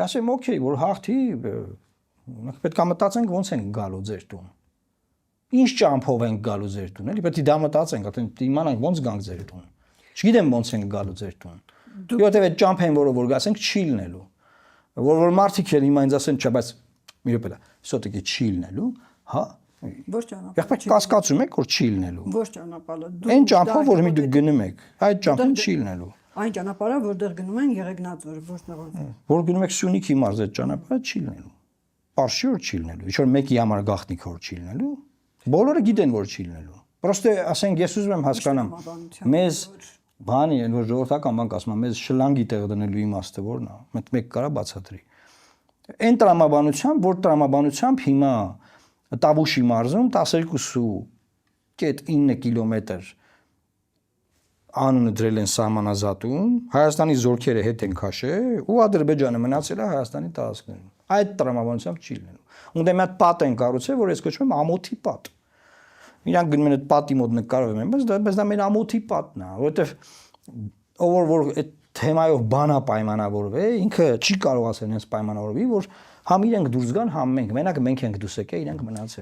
ասեմ, օքեյ, որ հաղթի, մենք պետք է մտածենք ոնց ենք գալու ձեր տուն։ Ինչ ճամփով ենք գալու ձեր տուն, էլի, պետք է դա մտածենք, թե իմանանք ոնց գանք ձեր տուն։ Չգիտեմ ոնց ենք գալու ձեր տուն։ Որովհետև այդ ճամփեն, որը որ գասենք չի լինելու։ Որ մարդիկ էլ հիմա ինձ ասեն, չէ, բայց մի րոպե, սոտիկի չի լինելու, հա։ Ոչ ճանապարհ։ Եղբայր կասկածում եք, որ չի լինելու։ Ոչ ճանապարհը։ Այն ճամփով, որ մի դուք գնում եք, այդ ճամփին չի լինելու։ Այն ճանապարհը, որտեղ գնում են Եղեգնաձոր, ոչ նեղով։ Որ գնում եք Սյունիքի մարզ, այդ ճանապարհը չի լինելու։ Պարշիոր չի լինելու։ Ինչ որ մեկի համար գաղտնիք որ չի լինելու։ Բոլորը գիտեն, որ չի լինելու։ Պրոստե, ասենք, ես ուզում եմ հասկանամ, մեզ բանի, որ ժողովրդական բանկ ասում եմ, մեզ շլանգի տեղ դնելու իմաստը որն է։ Մեկ կարա բացատրի։ Այն տրամաբանությամբ հիմա Տավուշի մարզում 12.9 կիլոմետր անունը դրել են սահմանազատում, Հայաստանի զորքերը հետ են քաշել ու Ադրբեջանը մնացել է Հայաստանի տարածքներում։ Այդ տրամաբանությամբ չի լինելու։ Ունդե մի հատ պատ են կառուցել, որ ես կոչվում եմ ամոթի պատ։ Իրանք գնում են այդ պատի մոտ նկարվում են, բայց դա մեր ամոթի պատն է, որովհետև ով որ այդ թեմայով բանա պայմանավորվե, ինքը չի կարող ասել հենց պայմանավորվի, որ համ իրենք դուրս գան, համ մենք, մենակ մենք ենք դուրս եկել, իրենք մնացել։